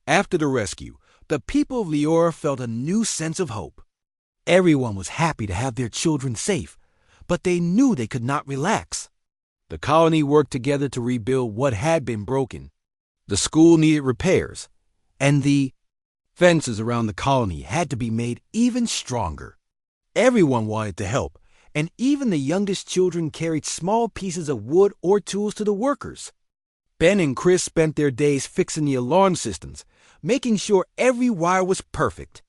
After the rescue, the people of Leora felt a new sense of hope. Everyone was happy to have their children safe, but they knew they could not relax. The colony worked together to rebuild what had been broken. The school needed repairs, and the fences around the colony had to be made even stronger. Everyone wanted to help, and even the youngest children carried small pieces of wood or tools to the workers. Ben and Chris spent their days fixing the alarm systems, making sure every wire was perfect.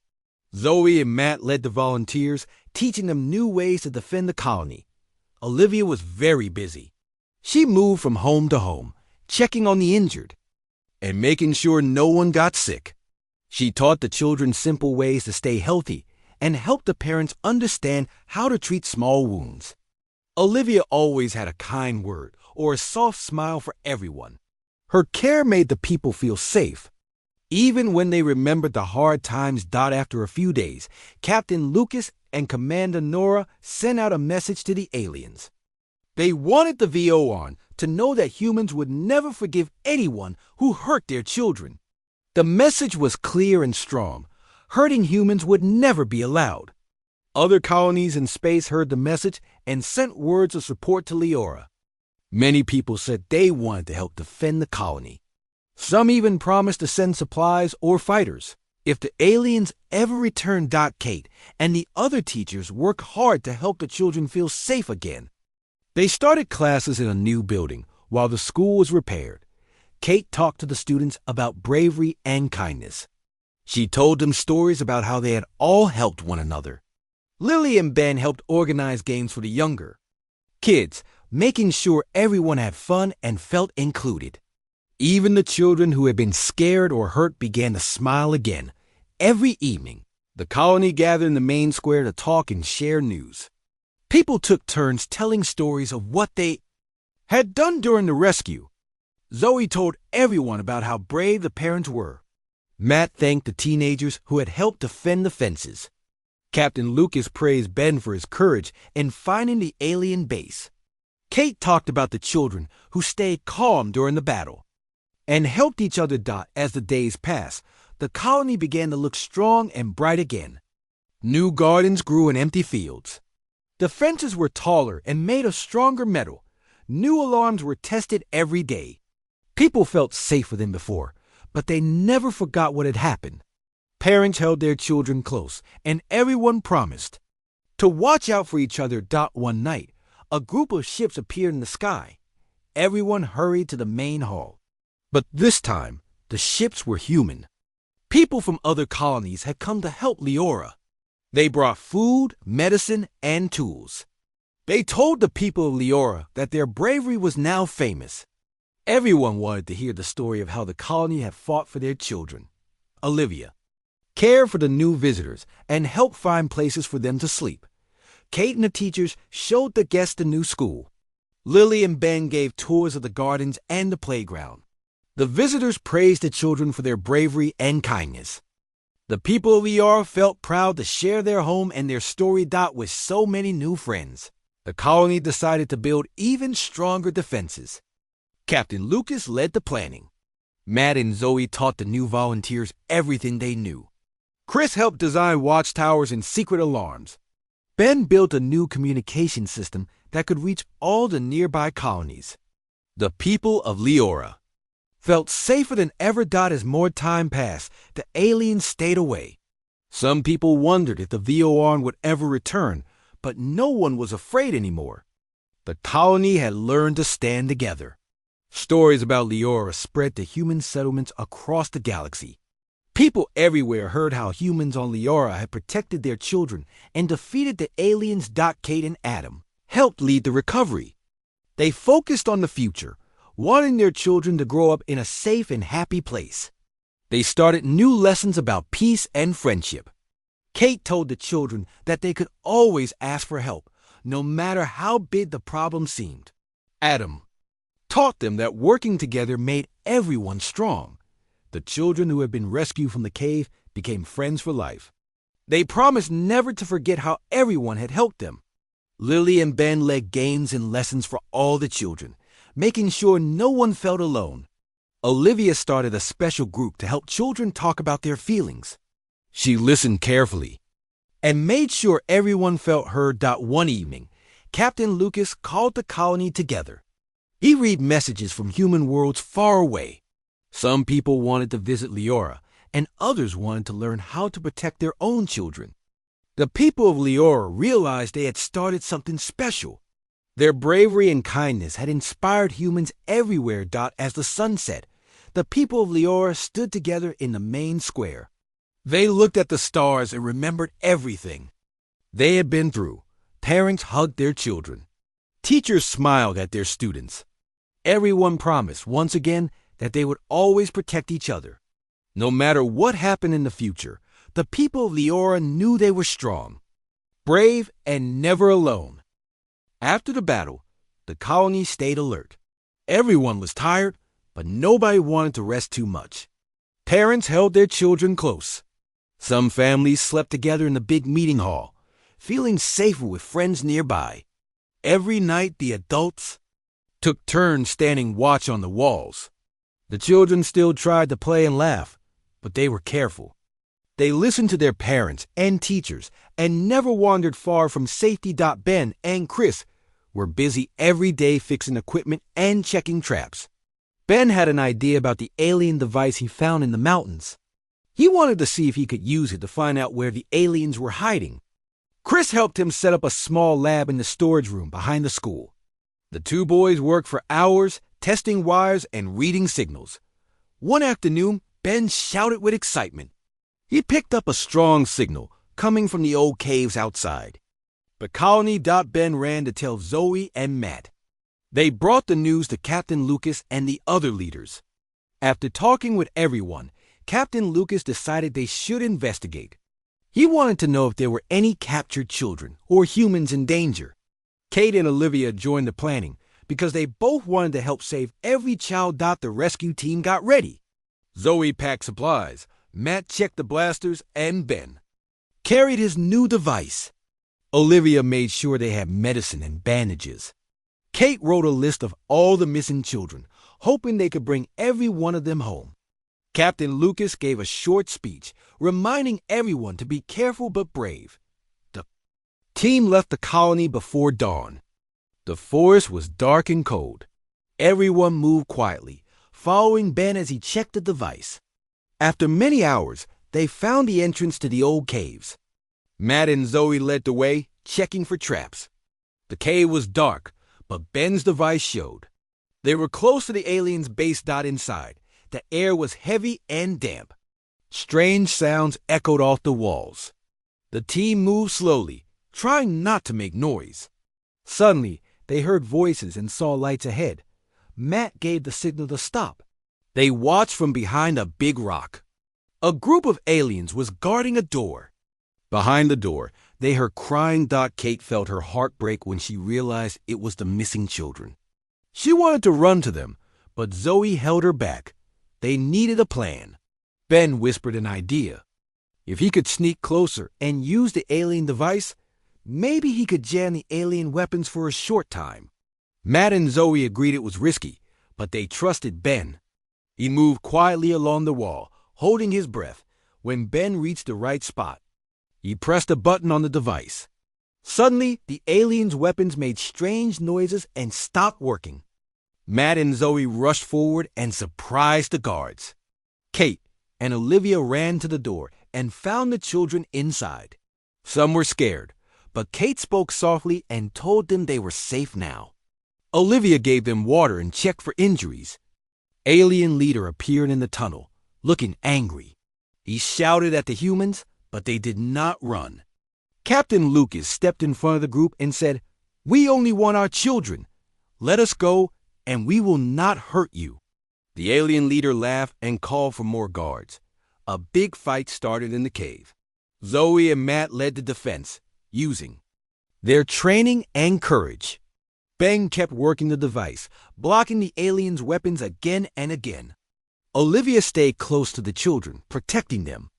Zoe and Matt led the volunteers, teaching them new ways to defend the colony. Olivia was very busy. She moved from home to home, checking on the injured, and making sure no one got sick. She taught the children simple ways to stay healthy and helped the parents understand how to treat small wounds. Olivia always had a kind word or a soft smile for everyone. Her care made the people feel safe. Even when they remembered the hard times. After a few days, Captain Lucas and Commander Nora sent out a message to the aliens. They wanted the VO to know that humans would never forgive anyone who hurt their children. The message was clear and strong. Hurting humans would never be allowed. Other colonies in space heard the message and sent words of support to Leora. Many people said they wanted to help defend the colony. Some even promised to send supplies or fighters if the aliens ever returned. Kate and the other teachers worked hard to help the children feel safe again. They started classes in a new building while the school was repaired. Kate talked to the students about bravery and kindness. She told them stories about how they had all helped one another. Lily and Ben helped organize games for the younger kids, making sure everyone had fun and felt included. Even the children who had been scared or hurt began to smile again. Every evening, the colony gathered in the main square to talk and share news. People took turns telling stories of what they had done during the rescue. Zoe told everyone about how brave the parents were. Matt thanked the teenagers who had helped defend the fences. Captain Lucas praised Ben for his courage in finding the alien base. Kate talked about the children who stayed calm during the battle and helped each other. As the days passed, the colony began to look strong and bright again. New gardens grew in empty fields. The fences were taller and made of stronger metal. New alarms were tested every day. People felt safer than before, but they never forgot what had happened. Parents held their children close, and everyone promised to watch out for each other. One night, a group of ships appeared in the sky. Everyone hurried to the main hall. But this time, the ships were human. People from other colonies had come to help Leora. They brought food, medicine, and tools. They told the people of Leora that their bravery was now famous. Everyone wanted to hear the story of how the colony had fought for their children. Olivia cared for the new visitors and helped find places for them to sleep. Kate and the teachers showed the guests the new school. Lily and Ben gave tours of the gardens and the playground. The visitors praised the children for their bravery and kindness. The people of Leora felt proud to share their home and their story. With so many new friends, the colony decided to build even stronger defenses. Captain Lucas led the planning. Matt and Zoe taught the new volunteers everything they knew. Chris helped design watchtowers and secret alarms. Ben built a new communication system that could reach all the nearby colonies. The people of Leora felt safer than ever. As more time passed, the aliens stayed away. Some people wondered if the VOR would ever return, but no one was afraid anymore. The colony had learned to stand together. Stories about Leora spread to human settlements across the galaxy. People everywhere heard how humans on Leora had protected their children and defeated the aliens. Kate and Adam helped lead the recovery. They focused on the future, wanting their children to grow up in a safe and happy place. They started new lessons about peace and friendship. Kate told the children that they could always ask for help, no matter how big the problem seemed. Adam taught them that working together made everyone strong. The children who had been rescued from the cave became friends for life. They promised never to forget how everyone had helped them. Lily and Ben led games and lessons for all the children, making sure no one felt alone. Olivia started a special group to help children talk about their feelings. She listened carefully and made sure everyone felt heard. One evening, Captain Lucas called the colony together. He read messages from human worlds far away. Some people wanted to visit Leora, and others wanted to learn how to protect their own children. The people of Leora realized they had started something special. Their bravery and kindness had inspired humans everywhere. As the sun set, the people of Leora stood together in the main square. They looked at the stars and remembered everything they had been through. Parents hugged their children. Teachers smiled at their students. Everyone promised once again that they would always protect each other. No matter what happened in the future, the people of Leora knew they were strong, brave, and never alone. After the battle, the colony stayed alert. Everyone was tired, but nobody wanted to rest too much. Parents held their children close. Some families slept together in the big meeting hall, feeling safer with friends nearby. Every night, the adults took turns standing watch on the walls. The children still tried to play and laugh, but they were careful. They listened to their parents and teachers and never wandered far from safety. Ben and Chris were busy every day fixing equipment and checking traps. Ben had an idea about the alien device he found in the mountains. He wanted to see if he could use it to find out where the aliens were hiding. Chris helped him set up a small lab in the storage room behind the school. The two boys worked for hours, testing wires and reading signals. One afternoon, Ben shouted with excitement. He picked up a strong signal coming from the old caves outside. The colony. Ben ran to tell Zoe and Matt. They brought the news to Captain Lucas and the other leaders. After talking with everyone, Captain Lucas decided they should investigate. He wanted to know if there were any captured children or humans in danger. Kate and Olivia joined the planning because they both wanted to help save every child. The rescue team got ready. Zoe packed supplies, Matt checked the blasters, and Ben carried his new device. Olivia made sure they had medicine and bandages. Kate wrote a list of all the missing children, hoping they could bring every one of them home. Captain Lucas gave a short speech, reminding everyone to be careful but brave. The team left the colony before dawn. The forest was dark and cold. Everyone moved quietly, following Ben as he checked the device. After many hours, they found the entrance to the old caves. Matt and Zoe led the way, checking for traps. The cave was dark, but Ben's device showed. They were close to the aliens' base. Inside, the air was heavy and damp. Strange sounds echoed off the walls. The team moved slowly, trying not to make noise. Suddenly, they heard voices and saw lights ahead. Matt gave the signal to stop. They watched from behind a big rock. A group of aliens was guarding a door. Behind the door, they heard crying. Kate felt her heart break when she realized it was the missing children. She wanted to run to them, but Zoe held her back. They needed a plan. Ben whispered an idea. If he could sneak closer and use the alien device, maybe he could jam the alien weapons for a short time. Matt and Zoe agreed it was risky, but they trusted Ben. He moved quietly along the wall, holding his breath. When Ben reached the right spot, he pressed a button on the device. Suddenly, the aliens' weapons made strange noises and stopped working. Matt and Zoe rushed forward and surprised the guards. Kate and Olivia ran to the door and found the children inside. Some were scared, but Kate spoke softly and told them they were safe now. Olivia gave them water and checked for injuries. Alien leader appeared in the tunnel, looking angry. He shouted at the humans, but they did not run. Captain Lucas stepped in front of the group and said, "We only want our children. Let us go, and we will not hurt you." The alien leader laughed and called for more guards. A big fight started in the cave. Zoe and Matt led the defense, using their training and courage. Ben kept working the device, blocking the aliens' weapons again and again. Olivia stayed close to the children, protecting them.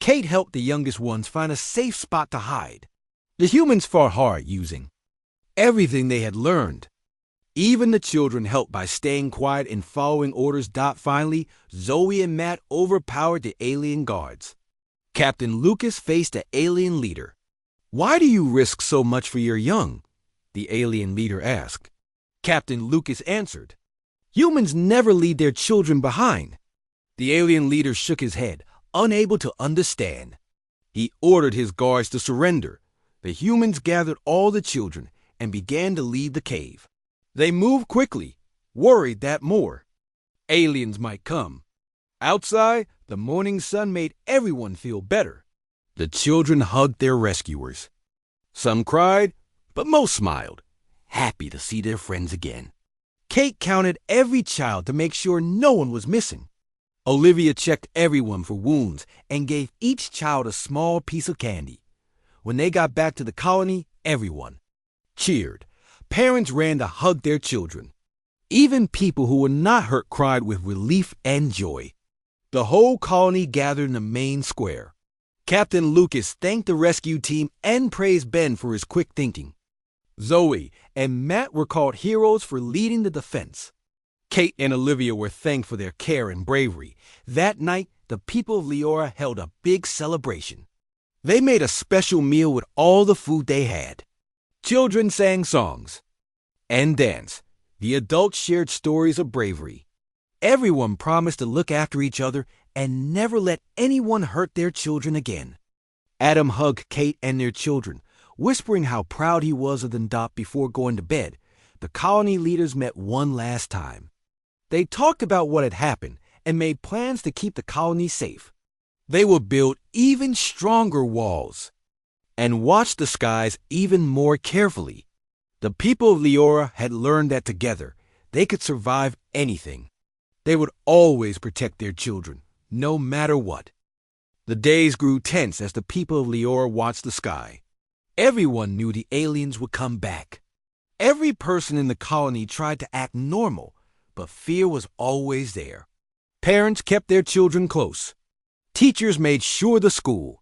Kate helped the youngest ones find a safe spot to hide. The humans fought hard using everything they had learned. Even the children helped by staying quiet and following orders. Finally, Zoe and Matt overpowered the alien guards. Captain Lucas faced the alien leader. "Why do you risk so much for your young?" the alien leader asked. Captain Lucas answered, "Humans never leave their children behind." The alien leader shook his head, unable to understand. He ordered his guards to surrender. The humans gathered all the children and began to leave the cave. They moved quickly, worried that more aliens might come. Outside, the morning sun made everyone feel better. The children hugged their rescuers. Some cried, but most smiled, happy to see their friends again. Kate counted every child to make sure no one was missing. Olivia checked everyone for wounds and gave each child a small piece of candy. When they got back to the colony, everyone cheered. Parents ran to hug their children. Even people who were not hurt cried with relief and joy. The whole colony gathered in the main square. Captain Lucas thanked the rescue team and praised Ben for his quick thinking. Zoe and Matt were called heroes for leading the defense. Kate and Olivia were thanked for their care and bravery. That night, the people of Leora held a big celebration. They made a special meal with all the food they had. Children sang songs and danced. The adults shared stories of bravery. Everyone promised to look after each other and never let anyone hurt their children again. Adam hugged Kate and their children, whispering how proud he was of them. Before going to bed, the colony leaders met one last time. They talked about what had happened and made plans to keep the colony safe. They would build even stronger walls and watch the skies even more carefully. The people of Leora had learned that together they could survive anything. They would always protect their children, no matter what. The days grew tense as the people of Leora watched the sky. Everyone knew the aliens would come back. Every person in the colony tried to act normal, but fear was always there. Parents kept their children close. Teachers made sure the school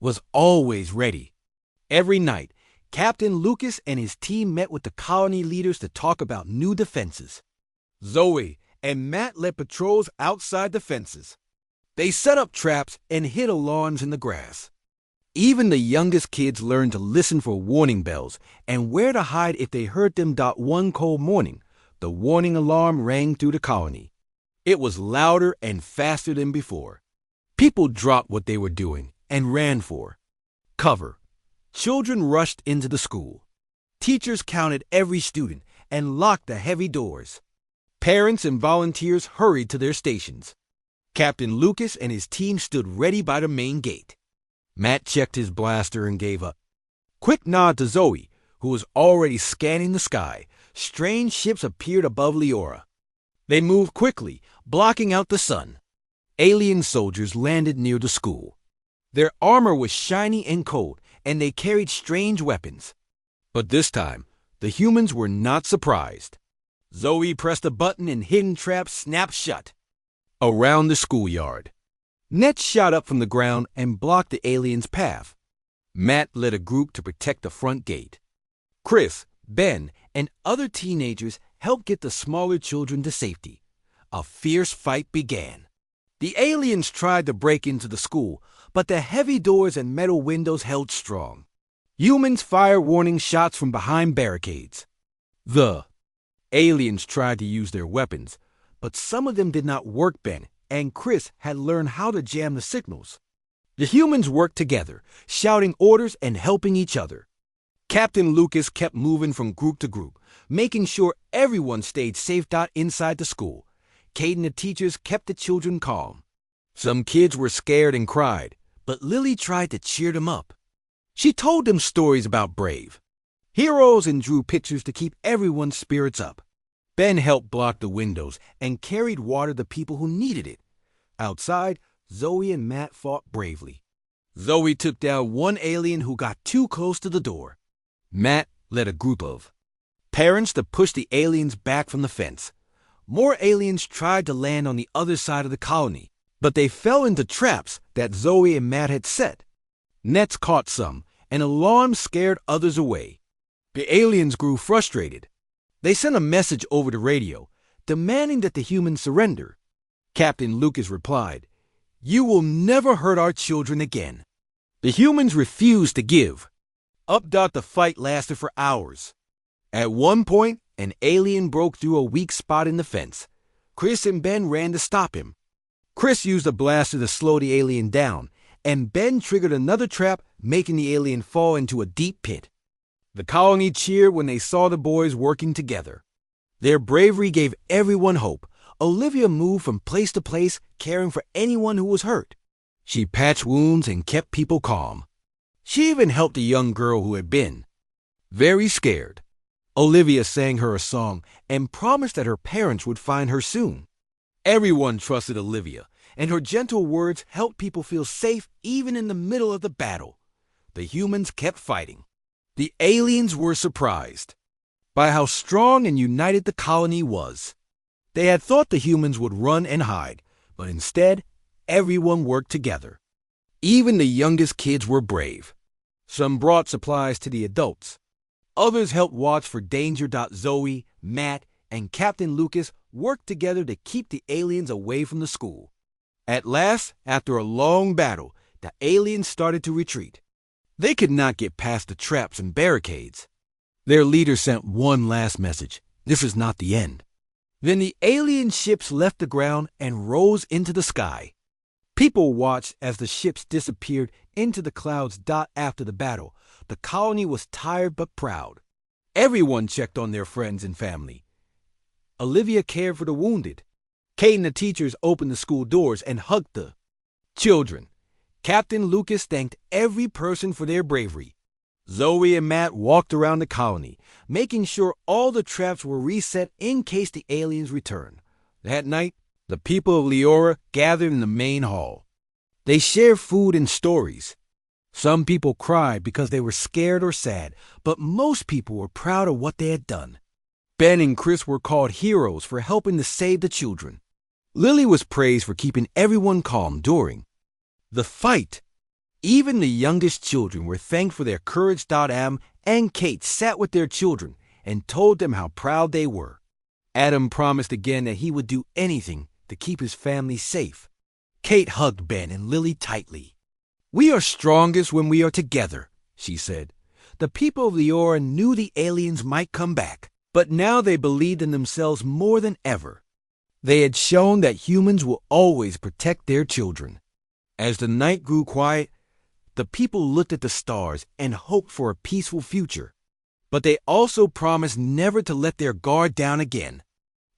was always ready. Every night, Captain Lucas and his team met with the colony leaders to talk about new defenses. Zoe and Matt led patrols outside the fences. They set up traps and hid alarms in the grass. Even the youngest kids learned to listen for warning bells and where to hide if they heard them. One cold morning, the warning alarm rang through the colony. It was louder and faster than before. People dropped what they were doing and ran for cover. Children rushed into the school. Teachers counted every student and locked the heavy doors. Parents and volunteers hurried to their stations. Captain Lucas and his team stood ready by the main gate. Matt checked his blaster and gave a quick nod to Zoe, who was already scanning the sky. Strange ships appeared above Leora. They moved quickly, blocking out the sun. Alien soldiers landed near the school. Their armor was shiny and cold, and they carried strange weapons. But this time, the humans were not surprised. Zoe pressed a button and hidden traps snapped shut. Around the schoolyard, nets shot up from the ground and blocked the aliens' path. Matt led a group to protect the front gate. Chris, Ben, and other teenagers helped get the smaller children to safety. A fierce fight began. The aliens tried to break into the school, but the heavy doors and metal windows held strong. Humans fired warning shots from behind barricades. The aliens tried to use their weapons, but some of them did not work. Ben and Chris had learned how to jam the signals. The humans worked together, shouting orders and helping each other. Captain Lucas kept moving from group to group, making sure everyone stayed safe. Inside the school, Kate and the teachers kept the children calm. Some kids were scared and cried, but Lily tried to cheer them up. She told them stories about brave heroes and drew pictures to keep everyone's spirits up. Ben helped block the windows and carried water to people who needed it. Outside, Zoe and Matt fought bravely. Zoe took down one alien who got too close to the door. Matt led a group of parents to push the aliens back from the fence. More aliens tried to land on the other side of the colony, but they fell into traps that Zoe and Matt had set. Nets caught some, and alarms scared others away. The aliens grew frustrated. They sent a message over the radio, demanding that the humans surrender. Captain Lucas replied, "You will never hurt our children again." The humans refused to give. The fight lasted for hours. At one point, an alien broke through a weak spot in the fence. Chris and Ben ran to stop him. Chris used a blaster to slow the alien down, and Ben triggered another trap, making the alien fall into a deep pit. The colony cheered when they saw the boys working together. Their bravery gave everyone hope. Olivia moved from place to place, caring for anyone who was hurt. She patched wounds and kept people calm. She even helped a young girl who had been very scared. Olivia sang her a song and promised that her parents would find her soon. Everyone trusted Olivia, and her gentle words helped people feel safe even in the middle of the battle. The humans kept fighting. The aliens were surprised by how strong and united the colony was. They had thought the humans would run and hide, but instead, everyone worked together. Even the youngest kids were brave. Some brought supplies to the adults. Others helped watch for danger. Zoe, Matt, and Captain Lucas worked together to keep the aliens away from the school. At last, after a long battle, the aliens started to retreat. They could not get past the traps and barricades. Their leader sent one last message. This is not the end. Then the alien ships left the ground and rose into the sky. People watched as the ships disappeared into the clouds. After the battle, the colony was tired but proud. Everyone checked on their friends and family. Olivia cared for the wounded. Kate and the teachers opened the school doors and hugged the children. Captain Lucas thanked every person for their bravery. Zoe and Matt walked around the colony, making sure all the traps were reset in case the aliens returned. That night, the people of Leora gathered in the main hall. They shared food and stories. Some people cried because they were scared or sad, but most people were proud of what they had done. Ben and Chris were called heroes for helping to save the children. Lily was praised for keeping everyone calm during the fight. Even the youngest children were thanked for their courage. Adam and Kate sat with their children and told them how proud they were. Adam promised again that he would do anything to keep his family safe. Kate hugged Ben and Lily tightly. "We are strongest when we are together," she said. The people of Leora knew the aliens might come back, but now they believed in themselves more than ever. They had shown that humans will always protect their children. As the night grew quiet, the people looked at the stars and hoped for a peaceful future. But they also promised never to let their guard down again.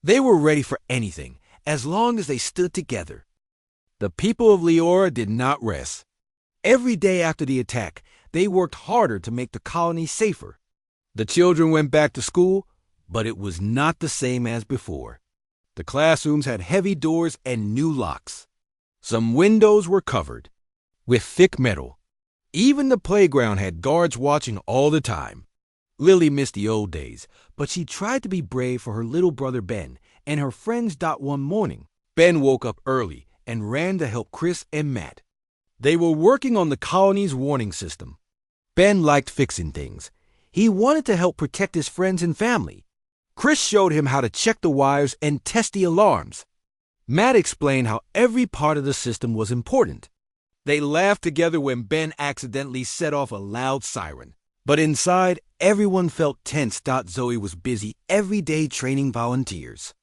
They were ready for anything, as long as they stood together. The people of Leora did not rest. Every day after the attack, they worked harder to make the colony safer. The children went back to school, but it was not the same as before. The classrooms had heavy doors and new locks. Some windows were covered with thick metal. Even the playground had guards watching all the time. Lily missed the old days, but she tried to be brave for her little brother Ben and her friends. One morning, Ben woke up early and ran to help Chris and Matt. They were working on the colony's warning system. Ben liked fixing things. He wanted to help protect his friends and family. Chris showed him how to check the wires and test the alarms. Matt explained how every part of the system was important. They laughed together when Ben accidentally set off a loud siren. But inside, everyone felt tense. Zoe was busy every day training volunteers.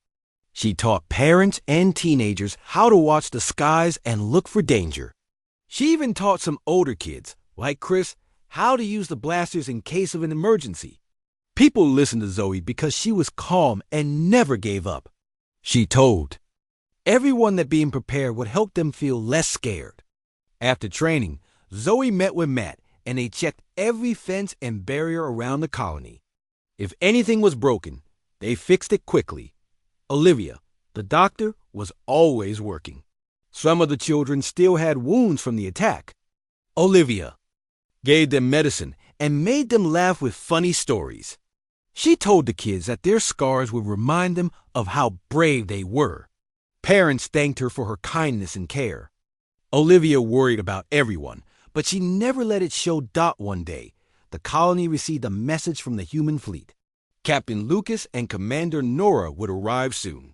She taught parents and teenagers how to watch the skies and look for danger. She even taught some older kids, like Chris, how to use the blasters in case of an emergency. People listened to Zoe because she was calm and never gave up. She told everyone that being prepared would help them feel less scared. After training, Zoe met with Matt, and they checked every fence and barrier around the colony. If anything was broken, they fixed it quickly. Olivia, the doctor, was always working. Some of the children still had wounds from the attack. Olivia gave them medicine and made them laugh with funny stories. She told the kids that their scars would remind them of how brave they were. Parents thanked her for her kindness and care. Olivia worried about everyone, but she never let it show. One day, the colony received a message from the human fleet. Captain Lucas and Commander Nora would arrive soon.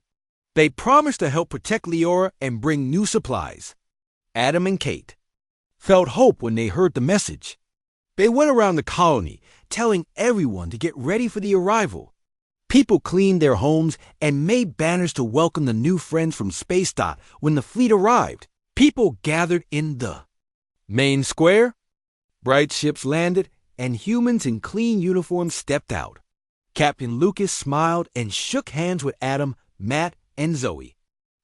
They promised to help protect Leora and bring new supplies. Adam and Kate felt hope when they heard the message. They went around the colony, telling everyone to get ready for the arrival. People cleaned their homes and made banners to welcome the new friends from Space Dot when the fleet arrived. People gathered in the main square. Bright ships landed, and humans in clean uniforms stepped out. Captain Lucas smiled and shook hands with Adam, Matt, and Zoe.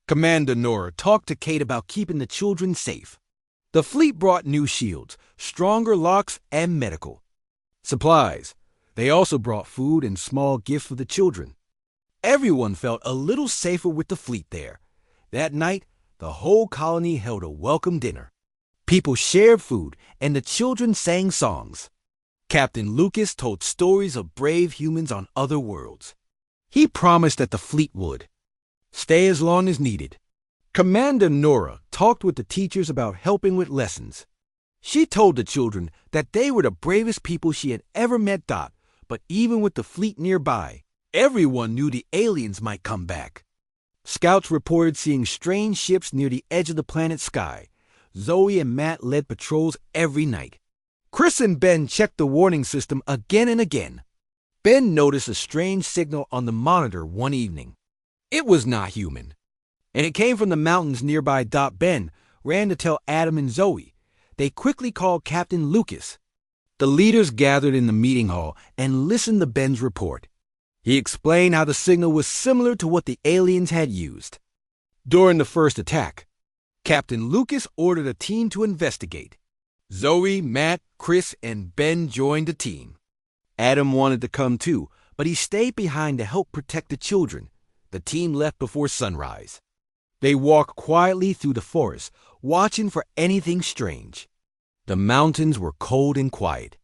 Commander Nora talked to Kate about keeping the children safe. The fleet brought new shields, stronger locks, and medical supplies. They also brought food and small gifts for the children. Everyone felt a little safer with the fleet there. That night, the whole colony held a welcome dinner. People shared food, and the children sang songs. Captain Lucas told stories of brave humans on other worlds. He promised that the fleet would stay as long as needed. Commander Nora talked with the teachers about helping with lessons. She told the children that they were the bravest people she had ever met. But even with the fleet nearby, everyone knew the aliens might come back. Scouts reported seeing strange ships near the edge of the planet's sky. Zoe and Matt led patrols every night. Chris and Ben checked the warning system again and again. Ben noticed a strange signal on the monitor one evening. It was not human, and it came from the mountains nearby. Ben ran to tell Adam and Zoe. They quickly called Captain Lucas. The leaders gathered in the meeting hall and listened to Ben's report. He explained how the signal was similar to what the aliens had used. During the first attack, Captain Lucas ordered a team to investigate. Zoe, Matt, Chris, and Ben joined the team. Adam wanted to come too, but he stayed behind to help protect the children. The team left before sunrise. They walked quietly through the forest, watching for anything strange. The mountains were cold and quiet.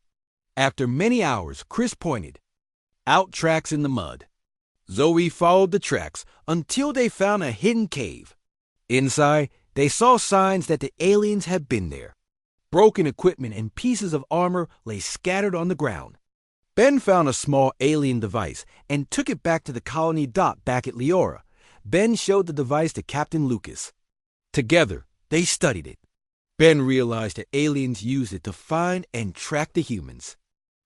After many hours, Chris pointed out tracks in the mud. Zoe followed the tracks until they found a hidden cave. Inside, they saw signs that the aliens had been there. Broken equipment and pieces of armor lay scattered on the ground. Ben found a small alien device and took it back to the colony back at Leora. Ben showed the device to Captain Lucas. Together, they studied it. Ben realized that aliens used it to find and track the humans.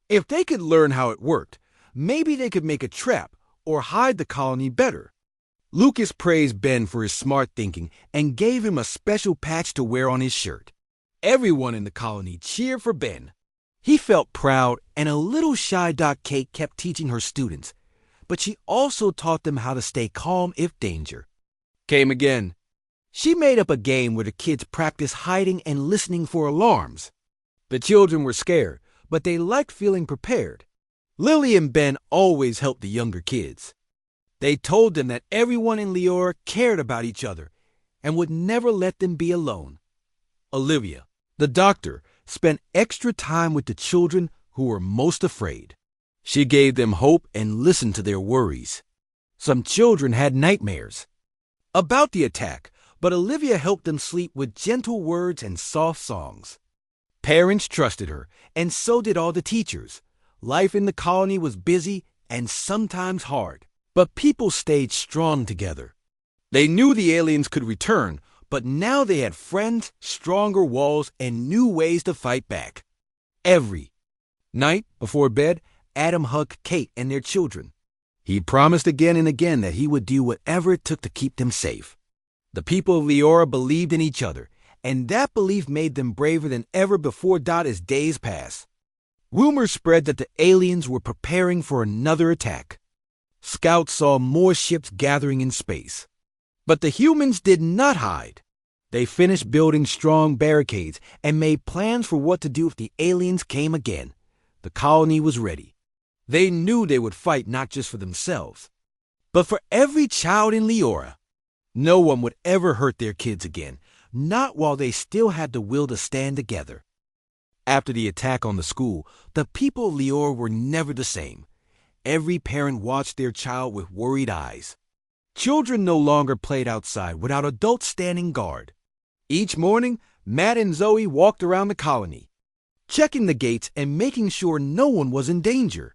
If they could learn how it worked, maybe they could make a trap or hide the colony better. Lucas praised Ben for his smart thinking and gave him a special patch to wear on his shirt. Everyone in the colony cheered for Ben. He felt proud, and a little shy. Kate kept teaching her students, but she also taught them how to stay calm if danger came again. She made up a game where the kids practiced hiding and listening for alarms. The children were scared, but they liked feeling prepared. Lily and Ben always helped the younger kids. They told them that everyone in Leora cared about each other and would never let them be alone. Olivia, the doctor, spent extra time with the children who were most afraid. She gave them hope and listened to their worries. Some children had nightmares about the attack, but Olivia helped them sleep with gentle words and soft songs. Parents trusted her, and so did all the teachers. Life in the colony was busy and sometimes hard, but people stayed strong together. They knew the aliens could return, but now they had friends, stronger walls, and new ways to fight back. Every night before bed, Adam hugged Kate and their children. He promised again and again that he would do whatever it took to keep them safe. The people of Leora believed in each other, and that belief made them braver than ever before. As days passed, rumors spread that the aliens were preparing for another attack. Scouts saw more ships gathering in space. But the humans did not hide. They finished building strong barricades and made plans for what to do if the aliens came again. The colony was ready. They knew they would fight not just for themselves, but for every child in Leora. No one would ever hurt their kids again, not while they still had the will to stand together. After the attack on the school, the people of Leora were never the same. Every parent watched their child with worried eyes. Children no longer played outside without adults standing guard. Each morning, Matt and Zoe walked around the colony, checking the gates and making sure no one was in danger.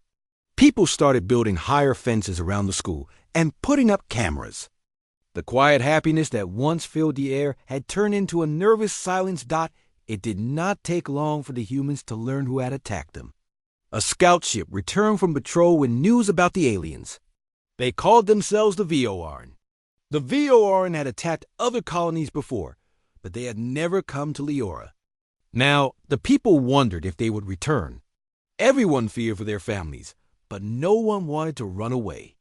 People started building higher fences around the school and putting up cameras. The quiet happiness that once filled the air had turned into a nervous silence. It did not take long for the humans to learn who had attacked them. A scout ship returned from patrol with news about the aliens. They called themselves the VOR. The VOR had attacked other colonies before, but they had never come to Leora. Now, the people wondered if they would return. Everyone feared for their families, but no one wanted to run away.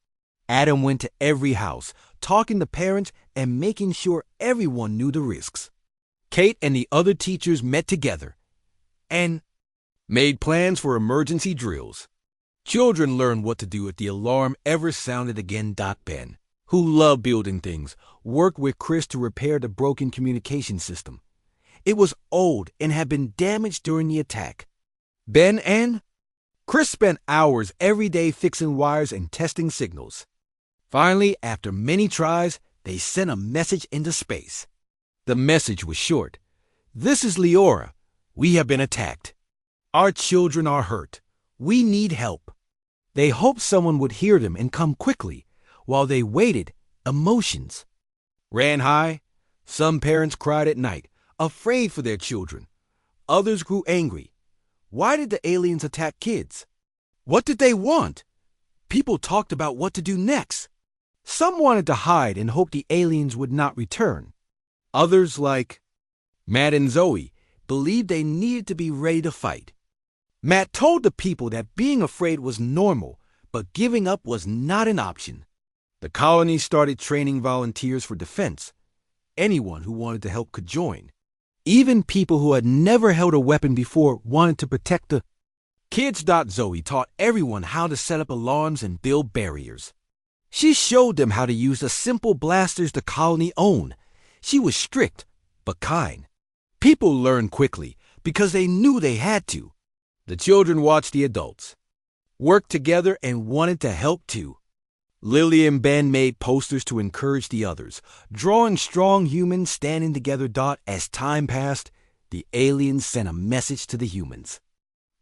Adam went to every house, talking to parents and making sure everyone knew the risks. Kate and the other teachers met together and made plans for emergency drills. Children learned what to do if the alarm ever sounded again. Ben, who loved building things, worked with Chris to repair the broken communication system. It was old and had been damaged during the attack. Ben and Chris spent hours every day fixing wires and testing signals. Finally, after many tries, they sent a message into space. The message was short. "This is Leora. We have been attacked. Our children are hurt. We need help." They hoped someone would hear them and come quickly. While they waited, emotions ran high. Some parents cried at night, afraid for their children. Others grew angry. Why did the aliens attack kids? What did they want? People talked about what to do next. Some wanted to hide and hoped the aliens would not return. Others, like Matt and Zoe, believed they needed to be ready to fight. Matt told the people that being afraid was normal, but giving up was not an option. The colony started training volunteers for defense. Anyone who wanted to help could join. Even people who had never held a weapon before wanted to protect the kids. Zoe taught everyone how to set up alarms and build barriers. She showed them how to use the simple blasters the colony owned. She was strict, but kind. People learned quickly because they knew they had to. The children watched the adults, worked together, and wanted to help too. Lily and Ben made posters to encourage the others, drawing strong humans standing together. As time passed, the aliens sent a message to the humans.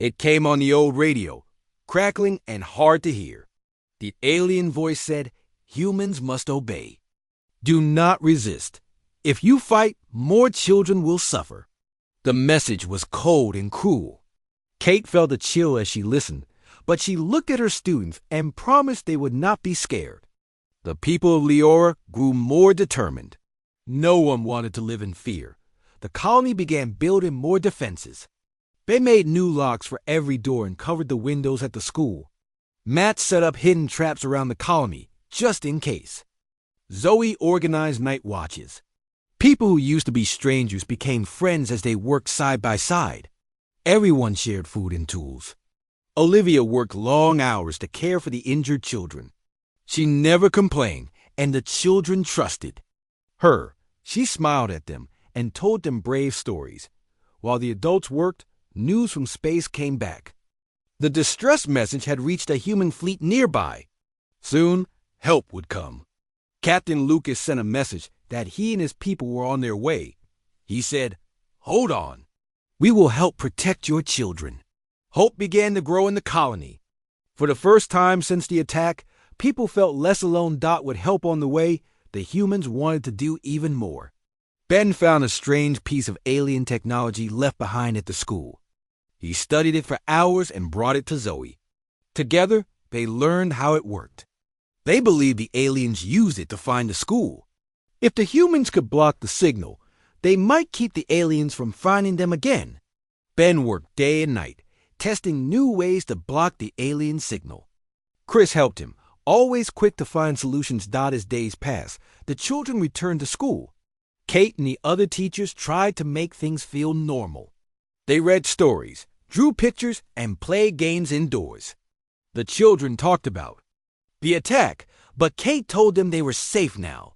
It came on the old radio, crackling and hard to hear. The alien voice said, "Humans must obey. Do not resist. If you fight, more children will suffer." The message was cold and cruel. Kate felt a chill as she listened, but she looked at her students and promised they would not be scared. The people of Leora grew more determined. No one wanted to live in fear. The colony began building more defenses. They made new locks for every door and covered the windows at the school. Matt set up hidden traps around the colony, just in case. Zoe organized night watches. People who used to be strangers became friends as they worked side by side. Everyone shared food and tools. Olivia worked long hours to care for the injured children. She never complained, and the children trusted her. She smiled at them and told them brave stories. While the adults worked, news from space came back. The distress message had reached a human fleet nearby. Soon, help would come. Captain Lucas sent a message that he and his people were on their way. He said, "Hold on. We will help protect your children." Hope began to grow in the colony. For the first time since the attack, people felt less alone. With help on the way, the humans wanted to do even more. Ben found a strange piece of alien technology left behind at the school. He studied it for hours and brought it to Zoe. Together, they learned how it worked. They believed the aliens used it to find the school. If the humans could block the signal, they might keep the aliens from finding them again. Ben worked day and night, testing new ways to block the alien signal. Chris helped him, always quick to find solutions. As days passed, the children returned to school. Kate and the other teachers tried to make things feel normal. They read stories, drew pictures, and played games indoors. The children talked about the attack, but Kate told them they were safe now.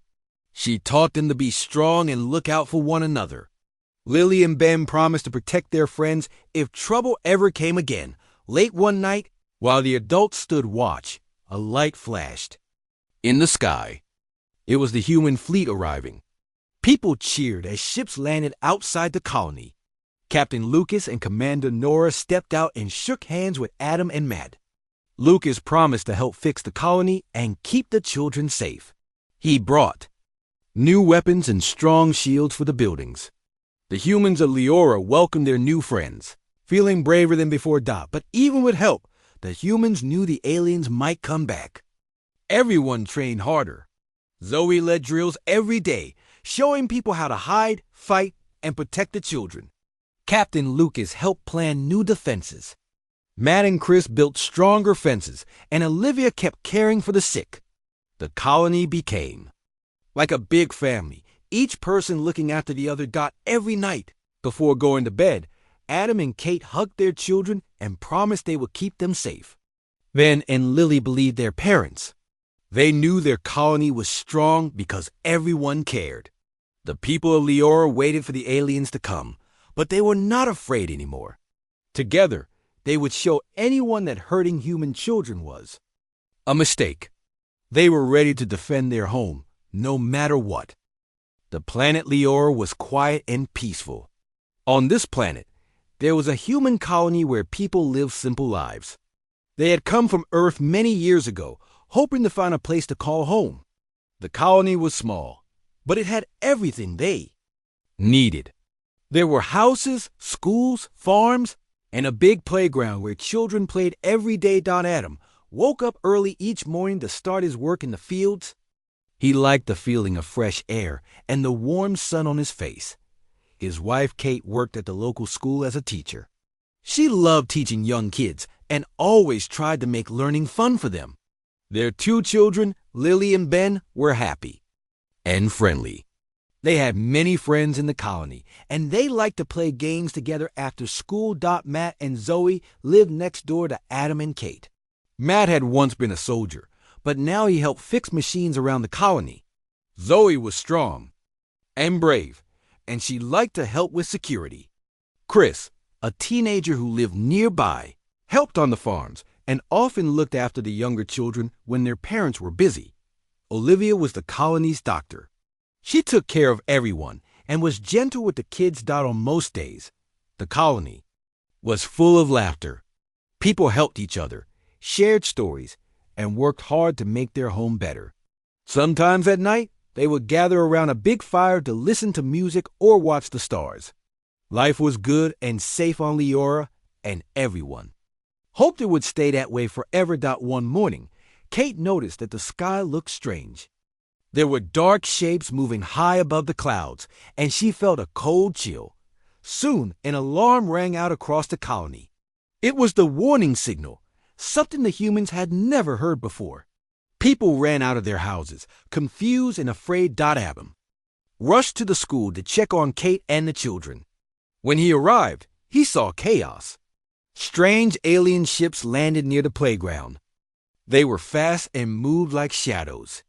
She taught them to be strong and look out for one another. Lily and Ben promised to protect their friends if trouble ever came again. Late one night, while the adults stood watch, a light flashed in the sky. It was the human fleet arriving. People cheered as ships landed outside the colony. Captain Lucas and Commander Nora stepped out and shook hands with Adam and Matt. Lucas promised to help fix the colony and keep the children safe. He brought new weapons and strong shields for the buildings. The humans of Leora welcomed their new friends, feeling braver than before. But even with help, the humans knew the aliens might come back. Everyone trained harder. Zoe led drills every day, showing people how to hide, fight, and protect the children. Captain Lucas helped plan new defenses. Matt and Chris built stronger fences, and Olivia kept caring for the sick. The colony became like a big family, each person looking after the other. Every night, before going to bed, Adam and Kate hugged their children and promised they would keep them safe. Ben and Lily believed their parents. They knew their colony was strong because everyone cared. The people of Leora waited for the aliens to come, but they were not afraid anymore. Together, they would show anyone that hurting human children was a mistake. They were ready to defend their home, no matter what. The planet Leora was quiet and peaceful. On this planet, there was a human colony where people lived simple lives. They had come from Earth many years ago, hoping to find a place to call home. The colony was small, but it had everything they needed. There were houses, schools, farms, and a big playground where children played every day. Adam woke up early each morning to start his work in the fields. He liked the feeling of fresh air and the warm sun on his face. His wife, Kate, worked at the local school as a teacher. She loved teaching young kids and always tried to make learning fun for them. Their two children, Lily and Ben, were happy and friendly. They had many friends in the colony, and they liked to play games together after school. Matt and Zoe lived next door to Adam and Kate. Matt had once been a soldier, but now he helped fix machines around the colony. Zoe was strong and brave, and she liked to help with security. Chris, a teenager who lived nearby, helped on the farms and often looked after the younger children when their parents were busy. Olivia was the colony's doctor. She took care of everyone and was gentle with the kids. On most days, the colony was full of laughter. People helped each other, shared stories, and worked hard to make their home better. Sometimes at night, they would gather around a big fire to listen to music or watch the stars. Life was good and safe on Leora, and everyone hoped it would stay that way forever. One morning, Kate noticed that the sky looked strange. There were dark shapes moving high above the clouds, and she felt a cold chill. Soon, an alarm rang out across the colony. It was the warning signal, something the humans had never heard before. People ran out of their houses, confused and afraid. Adam rushed to the school to check on Kate and the children. When he arrived, he saw chaos. Strange alien ships landed near the playground. They were fast and moved like shadows.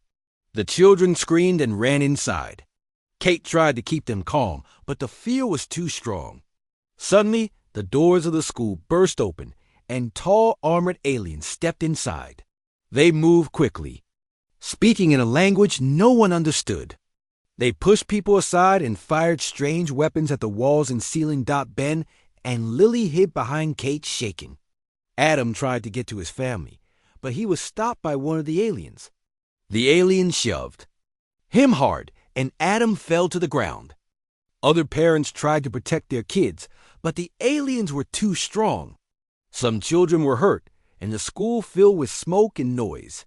The children screamed and ran inside. Kate tried to keep them calm, but the fear was too strong. Suddenly, the doors of the school burst open, and tall armored aliens stepped inside. They moved quickly, speaking in a language no one understood. They pushed people aside and fired strange weapons at the walls and ceiling. Ben and Lily hid behind Kate, shaking. Adam tried to get to his family, but he was stopped by one of the aliens. The alien shoved him hard, and Adam fell to the ground. Other parents tried to protect their kids, but the aliens were too strong. Some children were hurt, and the school filled with smoke and noise.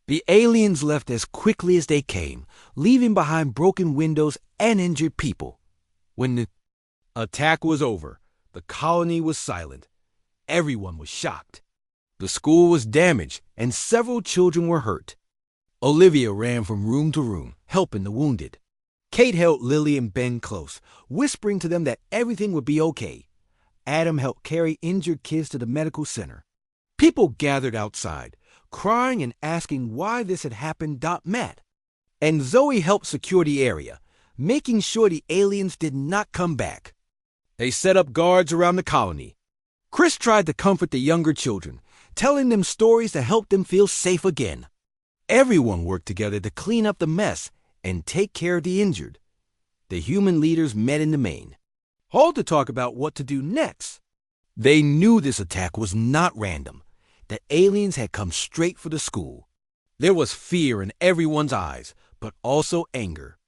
The aliens left as quickly as they came, leaving behind broken windows and injured people. When the attack was over, the colony was silent. Everyone was shocked. The school was damaged, and several children were hurt. Olivia ran from room to room, helping the wounded. Kate held Lily and Ben close, whispering to them that everything would be okay. Adam helped carry injured kids to the medical center. People gathered outside, crying and asking why this had happened. Matt and Zoe helped secure the area, making sure the aliens did not come back. They set up guards around the colony. Chris tried to comfort the younger children, telling them stories to help them feel safe again. Everyone worked together to clean up the mess and take care of the injured. The human leaders met in the main hall to talk about what to do next. They knew this attack was not random. that aliens had come straight for the school. There was fear in everyone's eyes, but also anger.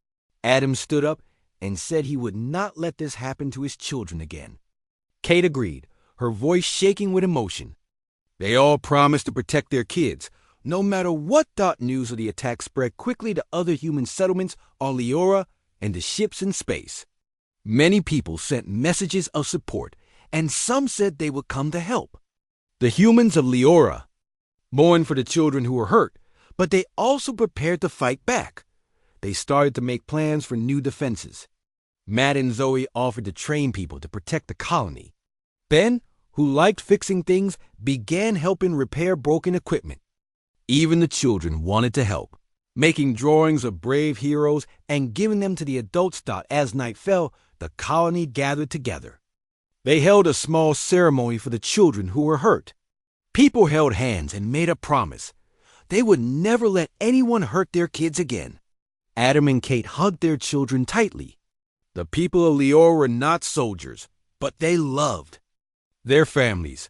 Adam stood up and said he would not let this happen to his children again. Kate agreed, her voice shaking with emotion. They all promised to protect their kids, no matter what. News of the attack spread quickly to other human settlements on Leora and the ships in space. Many people sent messages of support, and some said they would come to help. The humans of Leora mourned for the children who were hurt, but they also prepared to fight back. They started to make plans for new defenses. Matt and Zoe offered to train people to protect the colony. Ben, who liked fixing things, began helping repair broken equipment. Even the children wanted to help, making drawings of brave heroes and giving them to the adults. As night fell, the colony gathered together. They held a small ceremony for the children who were hurt. People held hands and made a promise. They would never let anyone hurt their kids again. Adam and Kate hugged their children tightly. The people of Leora were not soldiers, but they loved their families.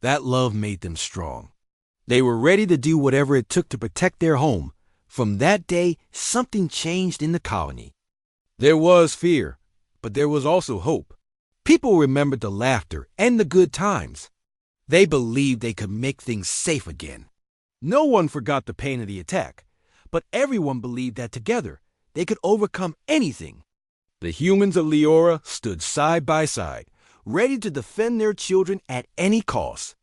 That love made them strong. They were ready to do whatever it took to protect their home. From that day, something changed in the colony. There was fear, but there was also hope. People remembered the laughter and the good times. They believed they could make things safe again. No one forgot the pain of the attack, but everyone believed that together they could overcome anything. The humans of Leora stood side by side, ready to defend their children at any cost.